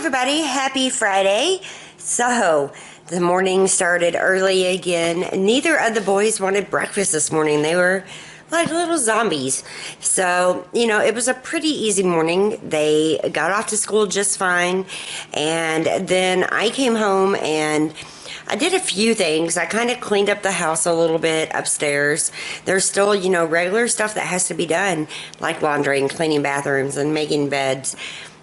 everybody, happy Friday. So the morning started early again. Neither of the boys wanted breakfast this morning. They were like little zombies. So, it was a pretty easy morning. They got off to school just fine. And then I came home and I did a few things. I kind of cleaned up the house a little bit upstairs. There's still, regular stuff that has to be done, like laundry and cleaning bathrooms and making beds.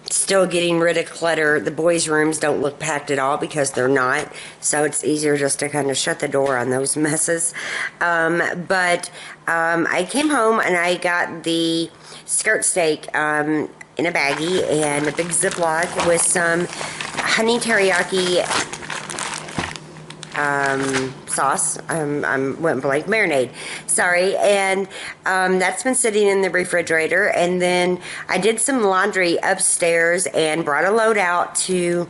Still getting rid of clutter. The boys' rooms don't look packed at all because they're not, so it's easier just to kind of shut the door on those messes. But I came home and I got the skirt steak in a baggie and a big Ziploc with some honey teriyaki sauce. Went blank, marinade. Sorry. And that's been sitting in the refrigerator. And then I did some laundry upstairs and brought a load out to,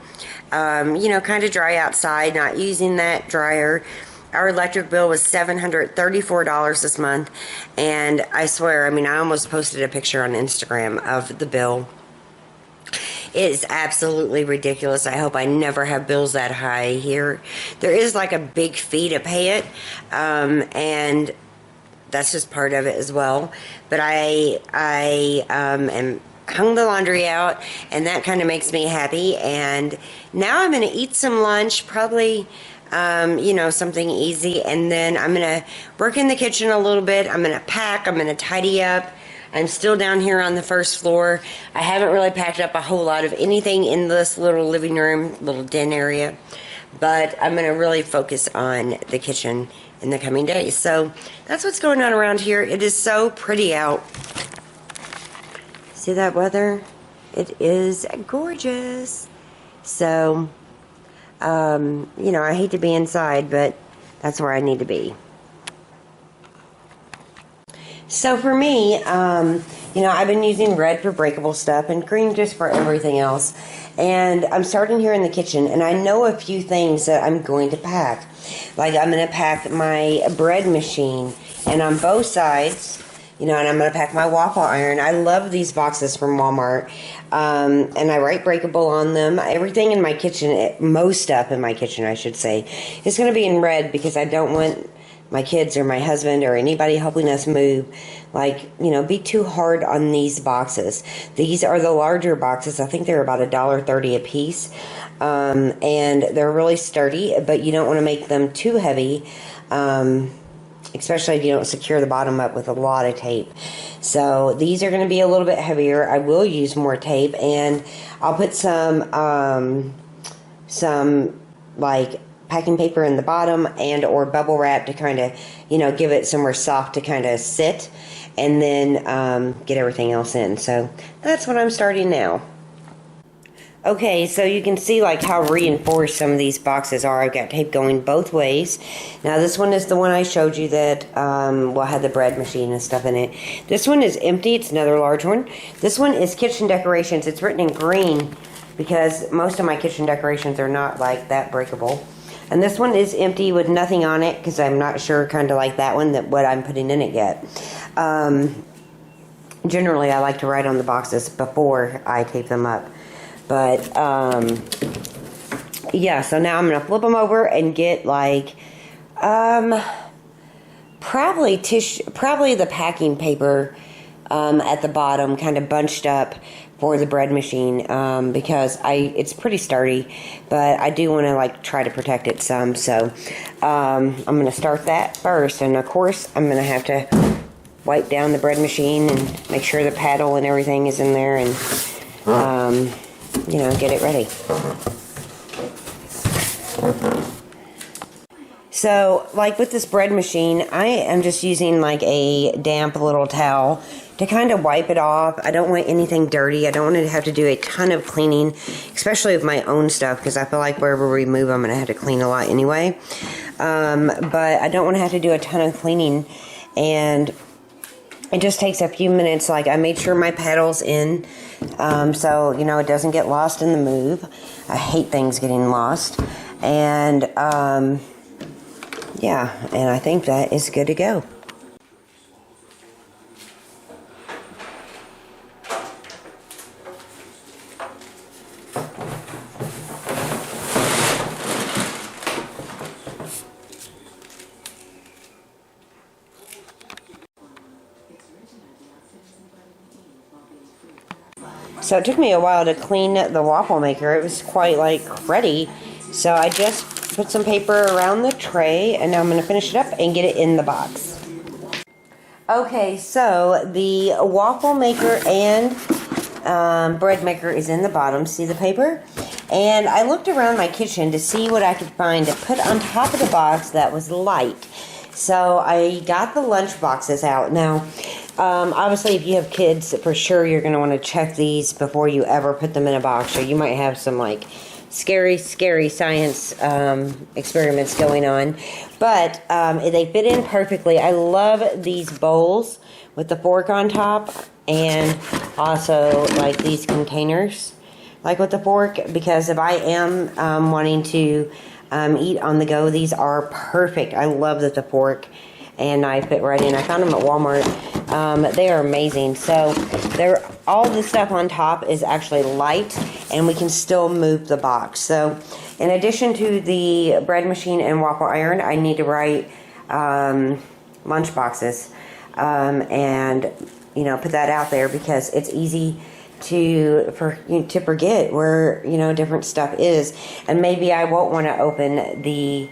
kind of dry outside, not using that dryer. Our electric bill was $734 this month. And I swear, I almost posted a picture on Instagram of the bill. It is absolutely ridiculous. I hope I never have bills that high here. There is like a big fee to pay it, and that's just part of it as well. But I hung the laundry out, and that kind of makes me happy. And now I'm going to eat some lunch, probably, something easy, and then I'm going to work in the kitchen a little bit. I'm going to pack. I'm going to tidy up. I'm still down here on the first floor. I haven't really packed up a whole lot of anything in this little living room, little den area, but I'm going to really focus on the kitchen in the coming days. So that's what's going on around here. It is so pretty out. See that weather? It is gorgeous. So, I hate to be inside, but that's where I need to be. So for me, I've been using red for breakable stuff and green just for everything else. And I'm starting here in the kitchen, and I know a few things that I'm going to pack. Like I'm going to pack my bread machine, and on both sides, and I'm going to pack my waffle iron. I love these boxes from Walmart, and I write breakable on them. Everything in my kitchen, most stuff in my kitchen, I should say, is going to be in red because I don't want my kids or my husband or anybody helping us move, be too hard on these boxes. These are the larger boxes. I think they're about $1.30 a piece. And they're really sturdy, but you don't want to make them too heavy, especially if you don't secure the bottom up with a lot of tape. So these are going to be a little bit heavier. I will use more tape, and I'll put some packing paper in the bottom and or bubble wrap to kind of, give it somewhere soft to kind of sit, and then get everything else in. So that's what I'm starting now. Okay, so you can see how reinforced some of these boxes are. I've got tape going both ways. Now this one is the one I showed you that had the bread machine and stuff in it. This one is empty. It's another large one. This one is kitchen decorations. It's written in green because most of my kitchen decorations are not like that breakable. And this one is empty with nothing on it because I'm not sure, kind of like that one, that what I'm putting in it yet. Generally, I like to write on the boxes before I tape them up. But, so now I'm going to flip them over and get, probably the packing paper at the bottom, kind of bunched up for the bread machine, because it's pretty sturdy, but I do want to try to protect it some. So I'm going to start that first, and of course I'm going to have to wipe down the bread machine and make sure the paddle and everything is in there, and get it ready. So with this bread machine, I am just using a damp little towel to kind of wipe it off. I don't want anything dirty. I don't want to have to do a ton of cleaning, especially of my own stuff, because I feel like wherever we move, I'm going to have to clean a lot anyway. But I don't want to have to do a ton of cleaning, and it just takes a few minutes. I made sure my paddle's in, so, it doesn't get lost in the move. I hate things getting lost. And, and I think that is good to go. So it took me a while to clean the waffle maker. It was quite like ready. So I just put some paper around the tray, and now I'm going to finish it up and get it in the box. Okay, so the waffle maker and bread maker is in the bottom. See the paper? And I looked around my kitchen to see what I could find to put on top of the box that was light. So I got the lunch boxes out. Now, obviously, if you have kids, for sure you're going to want to check these before you ever put them in a box, or you might have some like scary science experiments going on. But they fit in perfectly. I love these bowls with the fork on top, and also like these containers like with the fork, because if I am wanting to eat on the go, these are perfect. I love that the fork and knife fit right in. I found them at Walmart. They are amazing. So all the stuff on top is actually light, and we can still move the box. So in addition to the bread machine and waffle iron, I need to write lunch boxes and put that out there, because it's easy to forget where different stuff is. And maybe I won't want to open the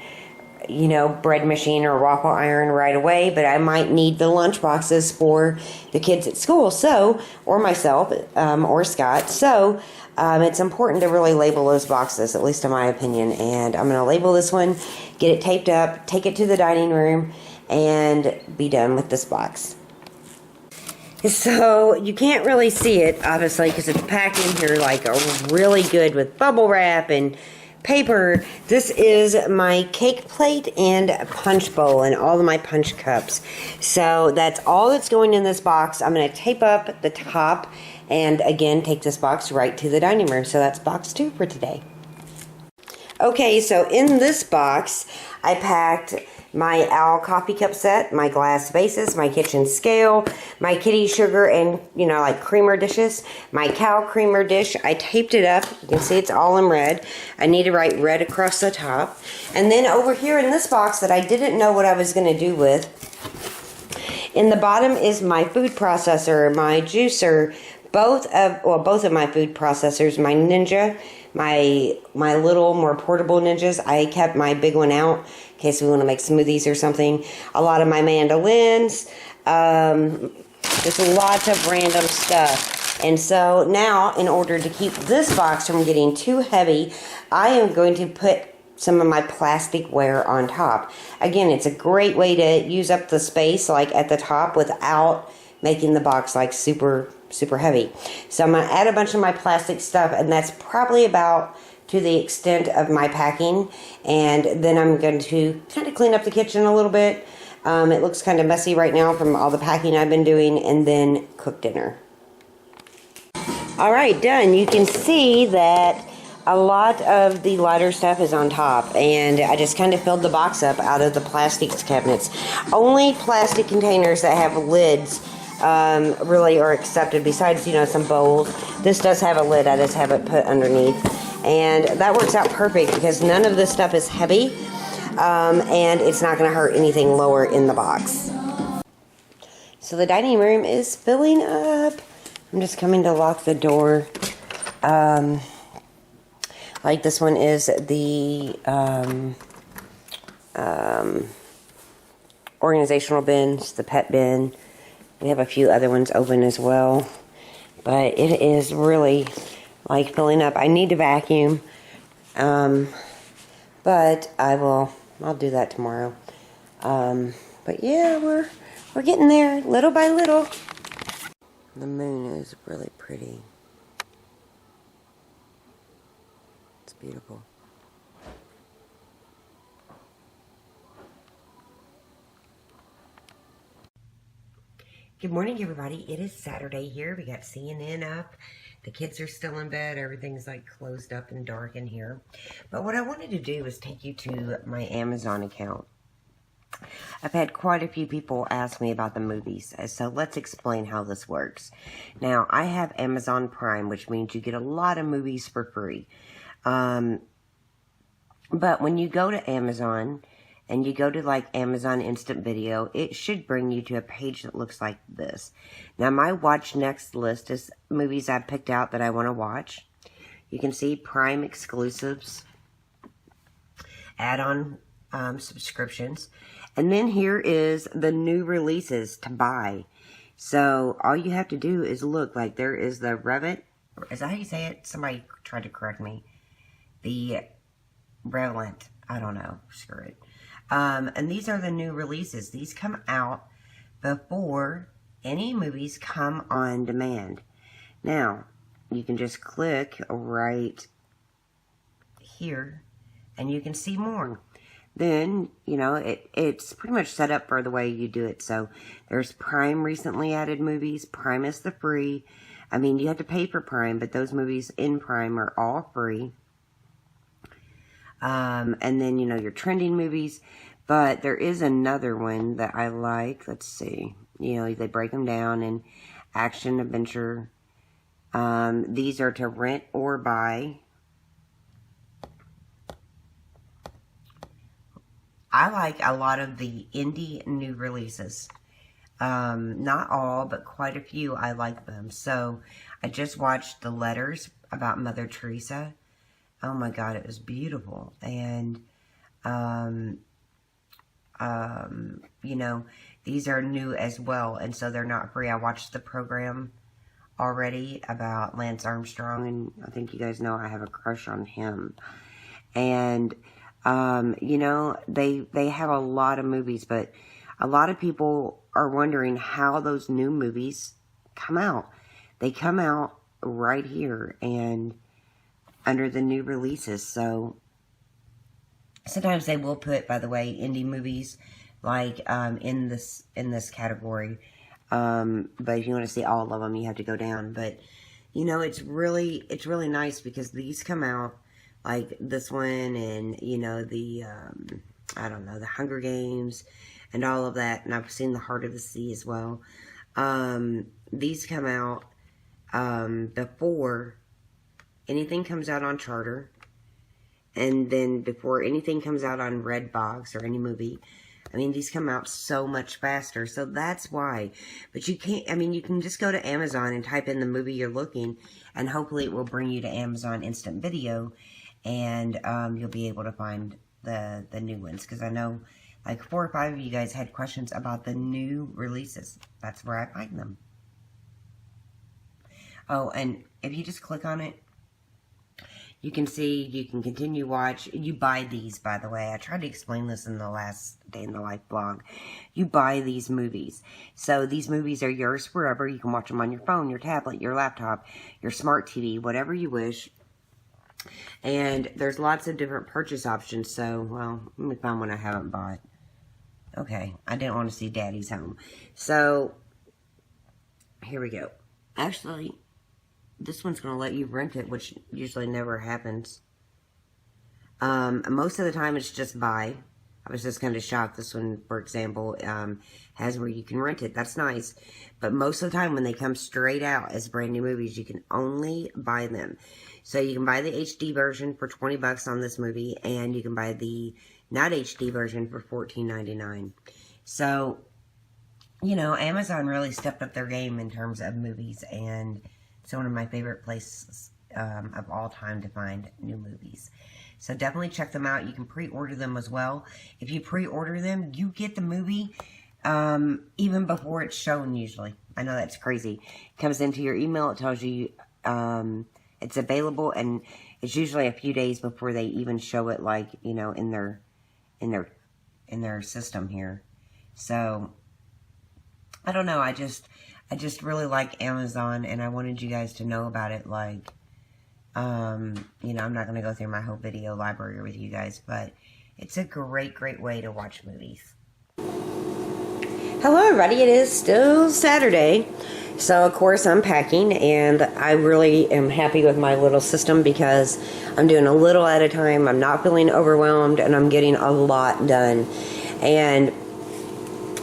bread machine or waffle iron right away, but I might need the lunch boxes for the kids at school, or myself, or Scott. So it's important to really label those boxes, at least in my opinion. And I'm going to label this one, get it taped up, take it to the dining room, and be done with this box. So you can't really see it, obviously, because it's packed in here like really good with bubble wrap and paper. This is my cake plate and punch bowl and all of my punch cups. So that's all that's going in this box. I'm going to tape up the top and again take this box right to the dining room. So that's box 2 for today. Okay, so in this box I packed my owl coffee cup set, my glass vases, my kitchen scale, my kitty sugar and, like creamer dishes, my cow creamer dish. I taped it up. You can see it's all in red. I need to write red across the top. And then over here in this box that I didn't know what I was going to do with, in the bottom is my food processor, my juicer, both of my food processors, my Ninja, my little more portable Ninjas. I kept my big one out in case we want to make smoothies or something. A lot of my mandolins, just lots of random stuff. And so now, in order to keep this box from getting too heavy, I am going to put some of my plasticware on top. Again, it's a great way to use up the space like at the top without making the box like super heavy. So I'm going to add a bunch of my plastic stuff, and that's probably about to the extent of my packing. And then I'm going to kind of clean up the kitchen a little bit. It looks kind of messy right now from all the packing I've been doing, and then cook dinner. Alright, done. You can see that a lot of the lighter stuff is on top, and I just kind of filled the box up out of the plastics cabinets. Only plastic containers that have lids really are accepted, besides some bowls. This does have a lid. I just have it put underneath, and that works out perfect because none of this stuff is heavy, and it's not going to hurt anything lower in the box. So the dining room is filling up. I'm just coming to lock the door. Like this one is the organizational bins, the pet bin. We have a few other ones open as well, but it is really like filling up. I need to vacuum, but I'll do that tomorrow. But yeah, we're getting there little by little. The moon is really pretty. It's beautiful. Good morning, everybody. It is Saturday here. We got CNN up. The kids are still in bed. Everything's like closed up and dark in here. But what I wanted to do was take you to my Amazon account. I've had quite a few people ask me about the movies, so let's explain how this works. Now, I have Amazon Prime, which means you get a lot of movies for free. But when you go to Amazon and you go to like Amazon Instant Video, it should bring you to a page that looks like this. Now my watch next list is movies I've picked out that I want to watch. You can see Prime exclusives, add-on subscriptions, and then here is the new releases to buy. So all you have to do is look. Like there is the Revit. Is that how you say it? Somebody tried to correct me. The Relevant. I don't know. Screw it. And these are the new releases. These come out before any movies come on demand. Now, you can just click right here and you can see more. Then, you know, it's pretty much set up for the way you do it. So, there's Prime recently added movies. Prime is the free. I mean, you have to pay for Prime, but those movies in Prime are all free. And then, you know, your trending movies. But there is another one that I like. Let's see. You know, they break them down in action, adventure. These are to rent or buy. I like a lot of the indie new releases. Not all, but quite a few. I like them. So, I just watched The Letters about Mother Teresa. Oh my God, it was beautiful. And, you know, these are new as well. And so they're not free. I watched the program already about Lance Armstrong. And I think you guys know I have a crush on him. And, you know, they have a lot of movies, but a lot of people are wondering how those new movies come out. They come out right here and under the new releases. So sometimes they will put, by the way, indie movies like in this category. But if you want to see all of them, you have to go down. But you know, it's really nice because these come out like this one, and you know the I don't know, the Hunger Games and all of that. And I've seen The Heart of the Sea as well. These come out before anything comes out on Charter, and then before anything comes out on Redbox or any movie. I mean, these come out so much faster, so that's why. But you can't, I mean, you can just go to Amazon and type in the movie you're looking, and hopefully it will bring you to Amazon Instant Video, and you'll be able to find the new ones, because I know like 4 or 5 of you guys had questions about the new releases. That's where I find them. Oh, and if you just click on it, you can see, you can continue watch. You buy these, by the way. I tried to explain this in the last Day in the Life blog. You buy these movies. So these movies are yours forever. You can watch them on your phone, your tablet, your laptop, your smart TV, whatever you wish. And there's lots of different purchase options. So, well, let me find one I haven't bought. Okay, I didn't want to see Daddy's Home. So, here we go. Actually, this one's going to let you rent it, which usually never happens. Most of the time, it's just buy. I was just kind of shocked. This one, for example, has where you can rent it. That's nice. But most of the time, when they come straight out as brand new movies, you can only buy them. So you can buy the HD version for $20 on this movie, and you can buy the not HD version for $14.99. So, you know, Amazon really stepped up their game in terms of movies, and it's one of my favorite places of all time to find new movies. So definitely check them out. You can pre-order them as well. If you pre-order them, you get the movie even before it's shown usually. I know that's crazy. It comes into your email. It tells you it's available, and it's usually a few days before they even show it, like, you know, in their system here. So I don't know. I just really like Amazon, and I wanted you guys to know about it. Like, you know, I'm not going to go through my whole video library with you guys, but it's a great way to watch movies. Hello, everybody. It is still Saturday. So, of course, I'm packing, and I really am happy with my little system because I'm doing a little at a time. I'm not feeling overwhelmed, and I'm getting a lot done. And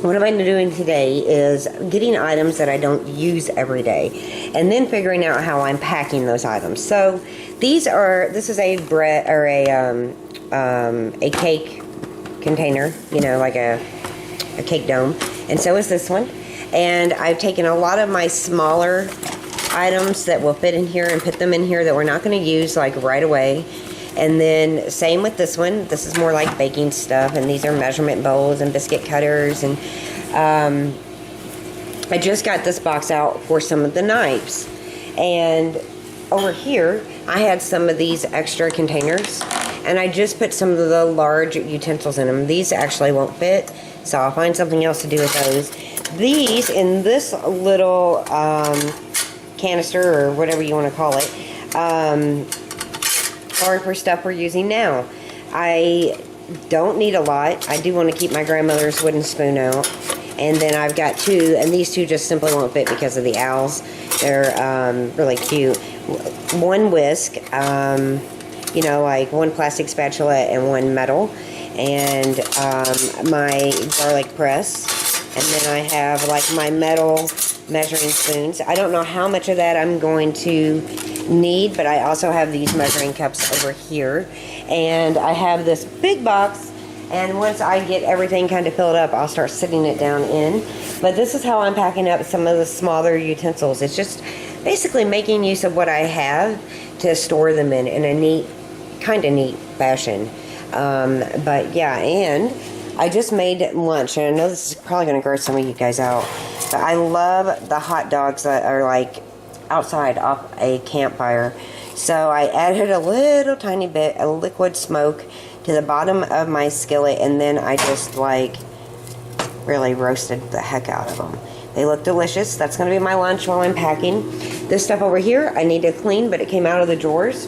what I'm doing today is getting items that I don't use every day, and then figuring out how I'm packing those items. So this is a bread or a cake container, you know, like a cake dome. And so is this one. And I've taken a lot of my smaller items that will fit in here and put them in here that we're not going to use like right away. And then same with this one. This is more like baking stuff, and these are measurement bowls and biscuit cutters. And I just got this box out for some of the knives. And over here, I had some of these extra containers, and I just put some of the large utensils in them. These actually won't fit, so I'll find something else to do with those. These in this little canister, or whatever you want to call it, are for stuff we're using now. I don't need a lot. I do want to keep my grandmother's wooden spoon out. And then I've got two, and these two just simply won't fit because of the owls. They're really cute. One whisk, you know, like one plastic spatula and one metal. And my garlic press. And then I have like my metal measuring spoons. I don't know how much of that I'm going to need, but I also have these measuring cups over here. And I have this big box, and once I get everything kind of filled up, I'll start sitting it down in. But this is how I'm packing up some of the smaller utensils. It's just basically making use of what I have to store them in a neat, kind of neat fashion. But yeah, and I just made lunch, and I know this is probably going to gross some of you guys out, but I love the hot dogs that are like outside off a campfire. So I added a little tiny bit of liquid smoke to the bottom of my skillet, and then I just like really roasted the heck out of them. They look delicious. That's going to be my lunch while I'm packing. This stuff over here I need to clean, but it came out of the drawers.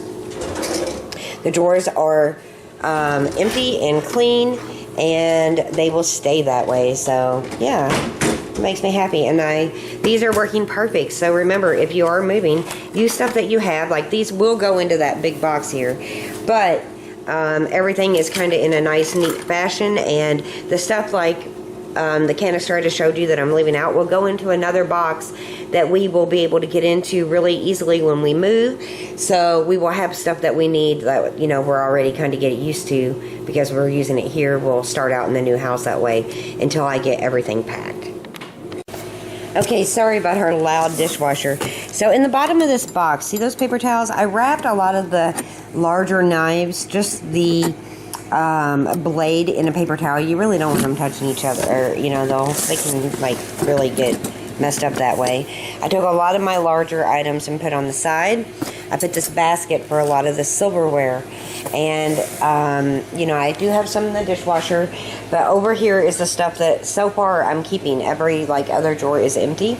The drawers are empty and clean, and they will stay that way. So yeah, it makes me happy. And these are working perfect. So remember, if you are moving, use stuff that you have. Like these will go into that big box here, but everything is kind of in a nice, neat fashion. And the stuff like the canister I just showed you that I'm leaving out will go into another box that we will be able to get into really easily when we move. So we will have stuff that we need that, you know, we're already kind of getting used to because we're using it here. We'll start out in the new house that way until I get everything packed. Okay, sorry about her loud dishwasher. So in the bottom of this box, see those paper towels? I wrapped a lot of the larger knives, just the blade in a paper towel. You really don't want them touching each other, or, you know, they can like really get messed up that way. I took a lot of my larger items and put on the side. I put this basket for a lot of the silverware, and you know, I do have some in the dishwasher, but over here is the stuff that so far I'm keeping. Every like other drawer is empty,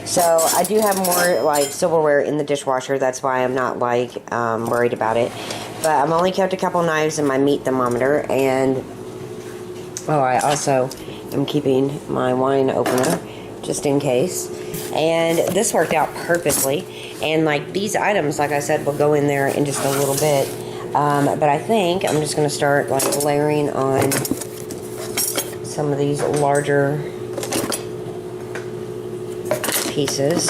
so I do have more like silverware in the dishwasher. That's why I'm not like worried about it. But I've only kept a couple knives and my meat thermometer, and oh, I also am keeping my wine opener just in case. And this worked out perfectly. And like these items, like I said, will go in there in just a little bit. But I think I'm just going to start like layering on some of these larger pieces.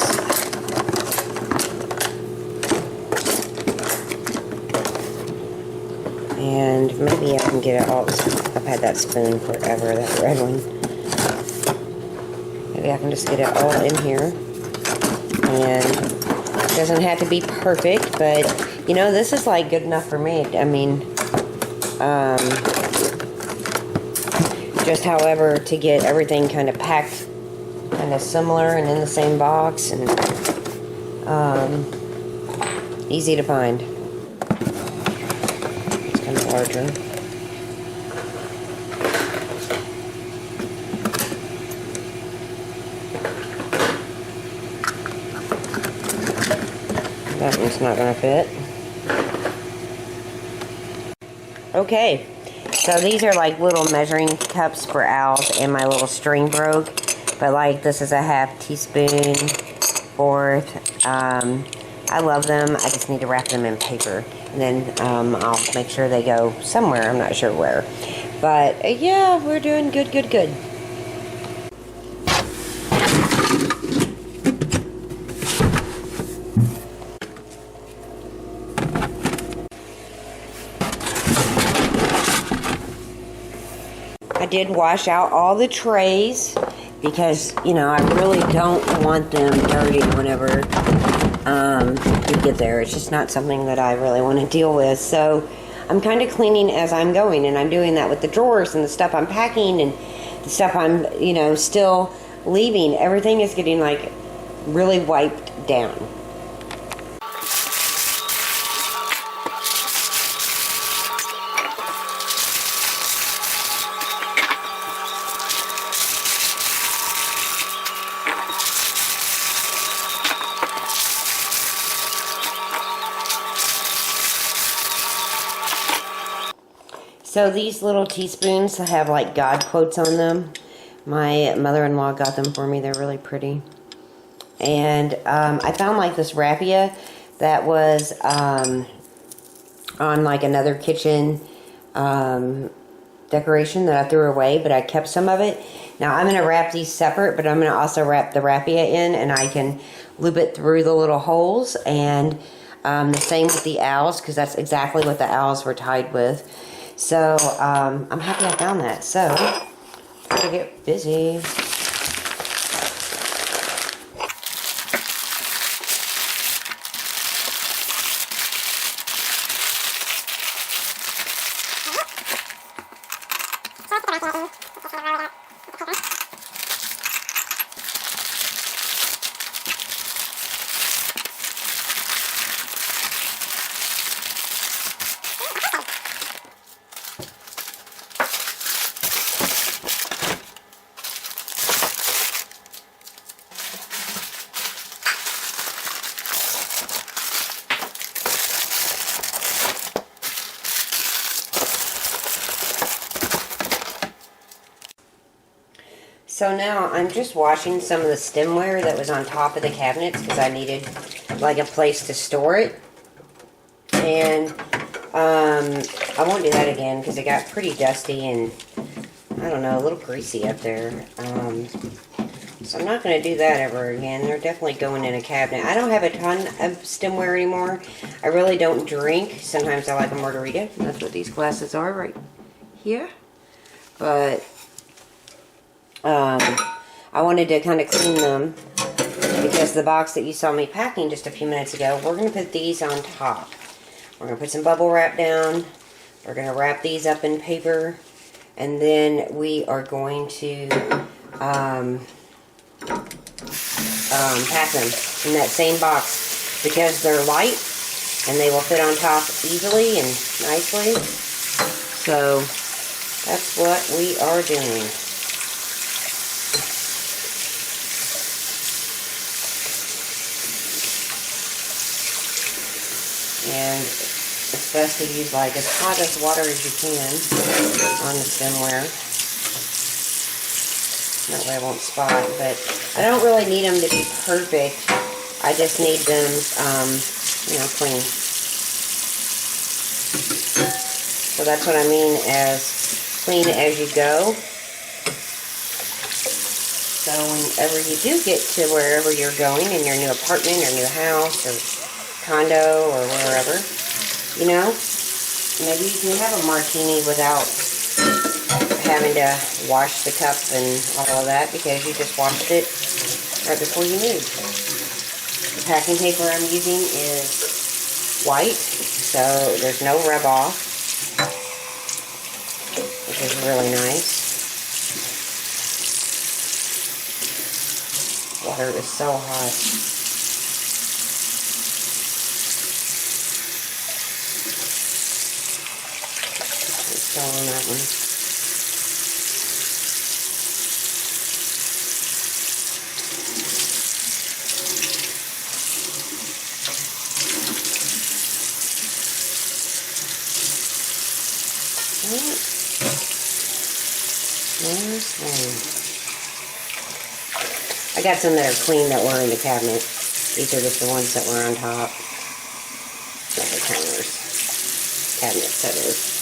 And maybe I can get it all. I've had that spoon forever, that red one. Maybe I can just get it all in here. And it doesn't have to be perfect, but you know, this is like good enough for me. I mean, just however to get everything kind of packed kind of similar and in the same box, and easy to find. It's kind of larger. That one's not going to fit. Okay, so these are like little measuring cups for owls, and my little string broke. But like this is a half teaspoon, fourth. I love them. I just need to wrap them in paper. And then I'll make sure they go somewhere. I'm not sure where. But yeah, we're doing good, good, good. I did wash out all the trays because, you know, I really don't want them dirty whenever you get there. It's just not something that I really want to deal with. So I'm kind of cleaning as I'm going, and I'm doing that with the drawers and the stuff I'm packing and the stuff I'm, you know, still leaving. Everything is getting like really wiped down. So these little teaspoons have like God quotes on them. My mother-in-law got them for me. They're really pretty. And I found like this raffia that was on like another kitchen decoration that I threw away, but I kept some of it. Now I'm going to wrap these separate, but I'm going to also wrap the raffia in, and I can loop it through the little holes. And the same with the owls, because that's exactly what the owls were tied with. So I'm happy I found that. So gotta get busy. So now I'm just washing some of the stemware that was on top of the cabinets because I needed like a place to store it. And I won't do that again because it got pretty dusty and, I don't know, a little greasy up there. So I'm not going to do that ever again. They're definitely going in a cabinet. I don't have a ton of stemware anymore. I really don't drink. Sometimes I like a margarita. That's what these glasses are right here. But I wanted to kind of clean them because the box that you saw me packing just a few minutes ago, we're going to put these on top. We're going to put some bubble wrap down. We're going to wrap these up in paper. And then we are going to pack them in that same box because they're light and they will fit on top easily and nicely. So that's what we are doing. And it's best to use like as hot as water as you can on the stemware. That way I won't spot, but I don't really need them to be perfect. I just need them, you know, clean. So that's what I mean as clean as you go. So whenever you do get to wherever you're going in your new apartment or new house or condo or wherever, you know, maybe you can have a martini without having to wash the cup and all of that because you just washed it right before you moved. The packing paper I'm using is white, so there's no rub off, which is really nice. Water is so hot. On that one. I got some that are clean that were in the cabinet. These are just the ones that were on top. Like the counters. Cabinet setters.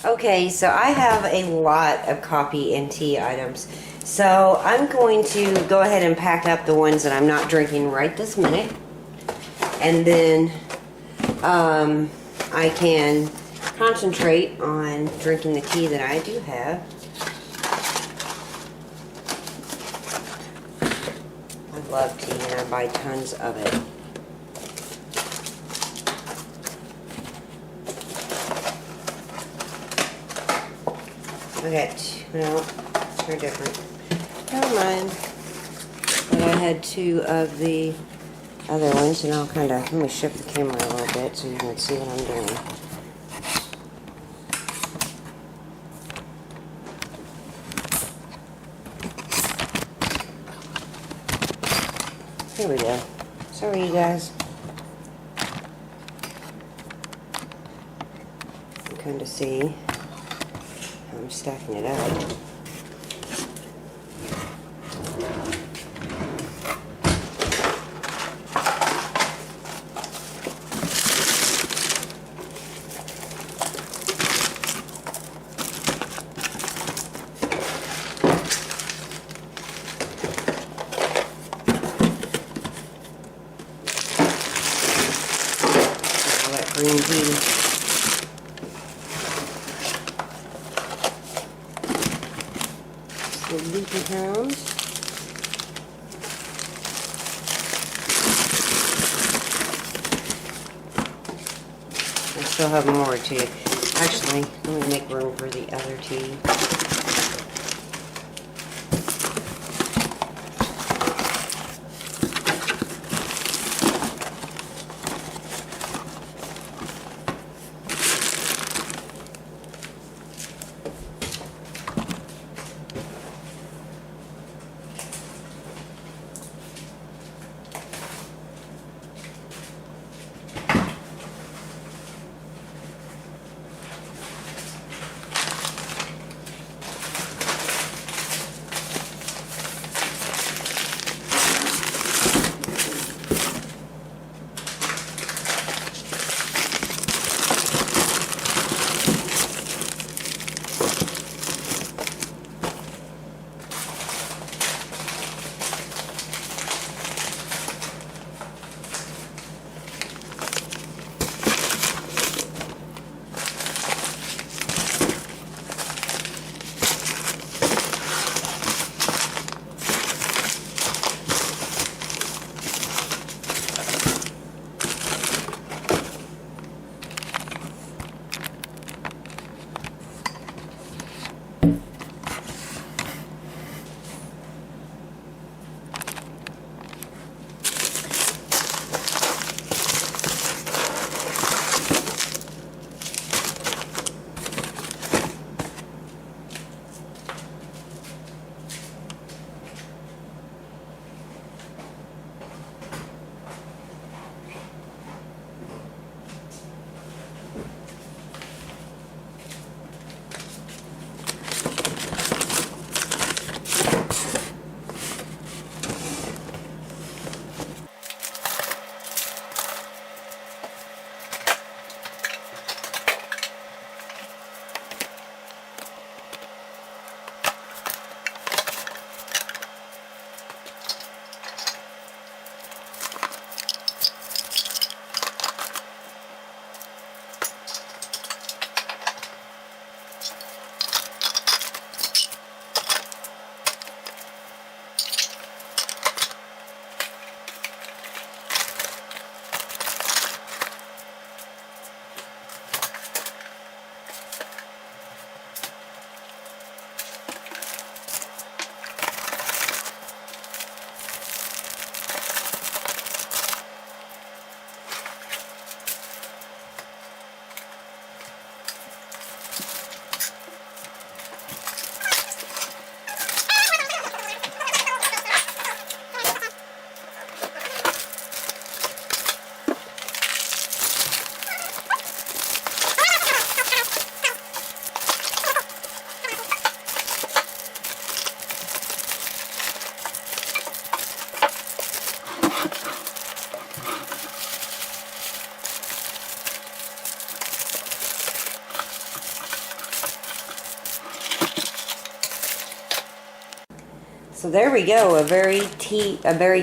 Okay, so I have a lot of coffee and tea items. So I'm going to go ahead and pack up the ones that I'm not drinking right this minute. And then I can concentrate on drinking the tea that I do have. I love tea and I buy tons of it. Okay, no, they're different. Never mind. But I had two of the other ones, and I'll kind of, let me shift the camera a little bit so you can see what I'm doing. Here we go. Sorry, you guys. kind of see how I'm stacking it up. Green tea. The leafy pounds. I still have more too. Actually, let me make room for the other tea. So there we go, a very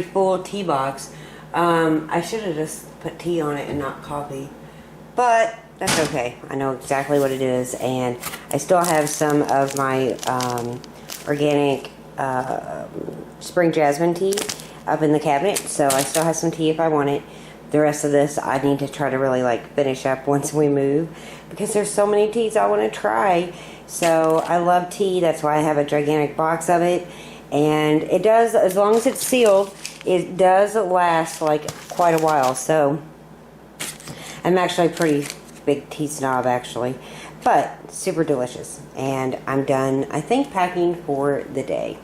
full tea box. I should have just put tea on it and not coffee, but that's okay. I know exactly what it is, and I still have some of my organic spring jasmine tea up in the cabinet, so I still have some tea if I want it. The rest of this I need to try to really finish up once we move, because there's so many teas I want to try. So I love tea, that's why I have a gigantic box of it. And it does, as long as it's sealed, it does last quite a while. So I'm actually a pretty big tea snob actually, but super delicious. And I'm done, I think, packing for the day.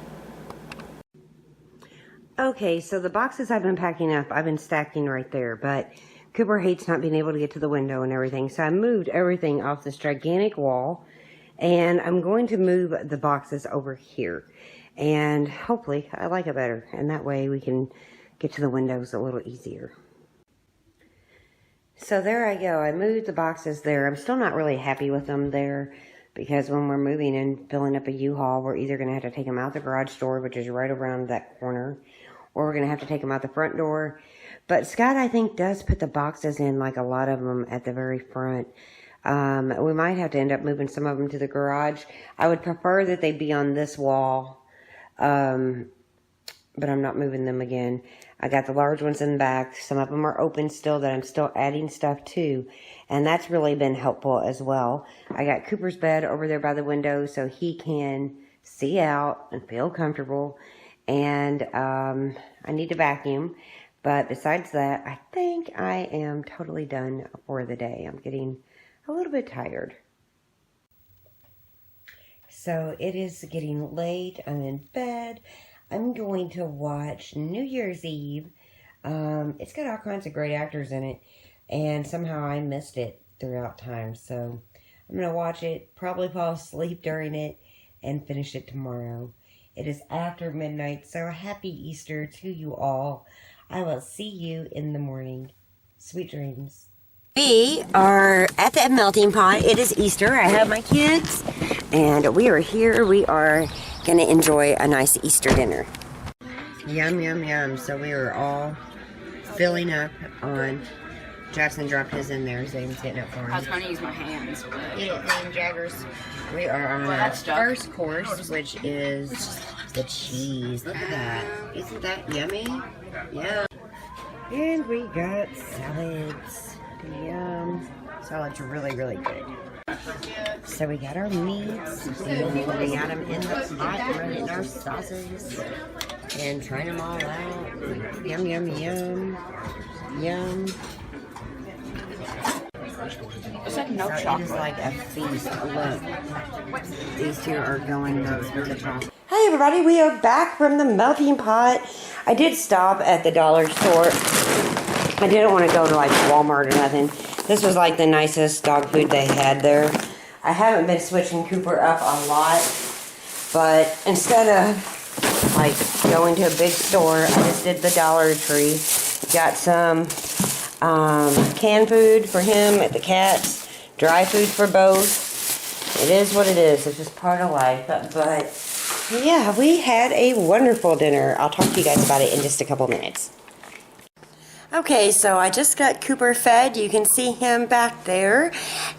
Okay, so the boxes I've been packing up, I've been stacking right there, but Cooper hates not being able to get to the window and everything, so I moved everything off this gigantic wall, and I'm going to move the boxes over here. And hopefully, I like it better, and that way we can get to the windows a little easier. So there I go. I moved the boxes there. I'm still not really happy with them there, because when we're moving and filling up a U-Haul, we're either going to have to take them out the garage door, which is right around that corner, or we're going to have to take them out the front door. But Scott, I think, does put the boxes in, like a lot of them, at the very front. We might have to end up moving some of them to the garage. I would prefer that they be on this wall, but I'm not moving them again. I got the large ones in the back. Some of them are open still that I'm still adding stuff to, and that's really been helpful as well. I got Cooper's bed over there by the window so he can see out and feel comfortable, and I need to vacuum. But besides that, I think I am totally done for the day. I'm getting a little bit tired. So it is getting late. I'm in bed. I'm going to watch New Year's Eve. It's got all kinds of great actors in it, and somehow I missed it throughout time. So I'm going to watch it, probably fall asleep during it, and finish it tomorrow. It is after midnight, so happy Easter to you all. I will see you in the morning. Sweet dreams. We are at the melting pot. It is Easter. I have my kids, and we are here. We are going to enjoy a nice Easter dinner. Yum, yum, yum. So we are all filling up on... Jackson dropped his in there. Zane's getting it for him. I was trying to use my hands. Eat it, Snail Jaggers. We are on our first course, which is the cheese. Look at that. Isn't that yummy? Yeah. And we got salads. Yum. Salads are really, really good. So we got our meats. And we got them in the pot, running our sauces. And trying them all out. Yum, yum, yum. Yum. It's like no so chocolate. It is like a feast. Look. These two are going nuts for the chocolate. Hi everybody, we are back from the melting pot. I did stop at the dollar store. I didn't want to go to like Walmart or nothing. This was like the nicest dog food they had there. I haven't been switching Cooper up a lot, but instead of like going to a big store, I just did the Dollar Tree. Got some canned food for him and the cats, dry food for both. It is what it is. It's just part of life. But yeah, we had a wonderful dinner. I'll talk to you guys about it in just a couple minutes. Okay, so I just got Cooper fed. You can see him back there.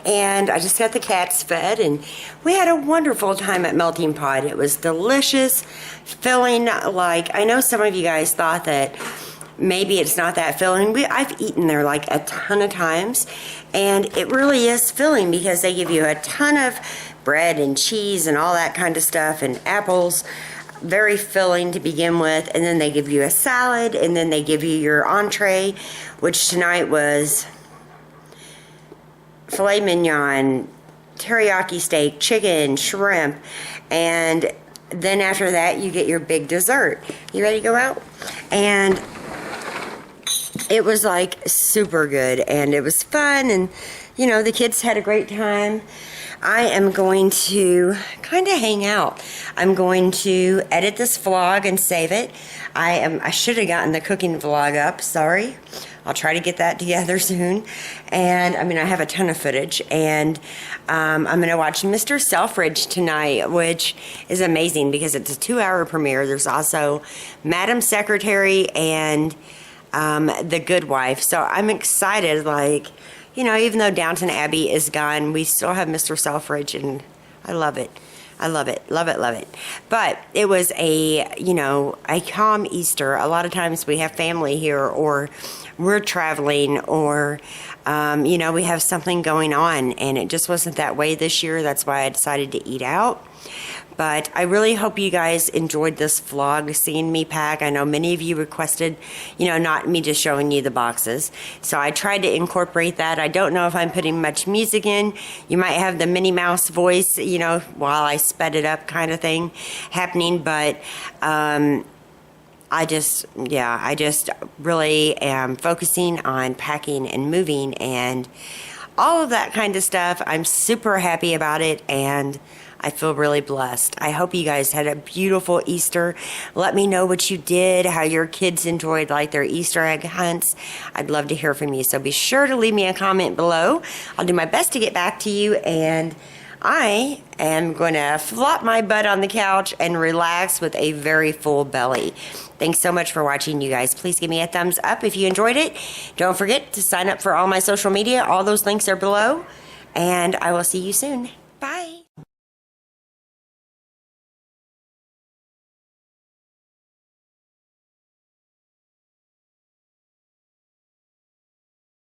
And I just got the cats fed. And we had a wonderful time at Melting Pot. It was delicious, filling like, I know some of you guys thought that maybe it's not that filling. I've eaten there like a ton of times, and it really is filling because they give you a ton of bread and cheese and all that kind of stuff and apples. Very filling to begin with, and then they give you a salad, and then they give you your entree, which tonight was filet mignon, teriyaki steak, chicken, shrimp, and then after that you get your big dessert. You ready to go out? And it was like super good, and it was fun, and you know, the kids had a great time. I am going to kind of hang out. I'm going to edit this vlog and save it. I should have gotten the cooking vlog up, sorry. I'll try to get that together soon. And I mean, I have a ton of footage, and I'm going to watch Mr. Selfridge tonight, which is amazing because it's a 2-hour premiere. There's also Madam Secretary and The Good Wife. So I'm excited, like, you know, even though Downton Abbey is gone, we still have Mr. Selfridge, and I love it. I love it, love it, love it. But it was a, you know, a calm Easter. A lot of times we have family here, or we're traveling, or, you know, we have something going on, and it just wasn't that way this year. That's why I decided to eat out. But I really hope you guys enjoyed this vlog, seeing me pack. I know many of you requested, you know, not me just showing you the boxes. So I tried to incorporate that. I don't know if I'm putting much music in. You might have the Minnie Mouse voice, you know, while I sped it up kind of thing happening. But I I just really am focusing on packing and moving and all of that kind of stuff. I'm super happy about it, and I feel really blessed. I hope you guys had a beautiful Easter. Let me know what you did, how your kids enjoyed like their Easter egg hunts. I'd love to hear from you. So be sure to leave me a comment below. I'll do my best to get back to you, and I am going to flop my butt on the couch and relax with a very full belly. Thanks so much for watching, you guys. Please give me a thumbs up if you enjoyed it. Don't forget to sign up for all my social media. All those links are below, and I will see you soon.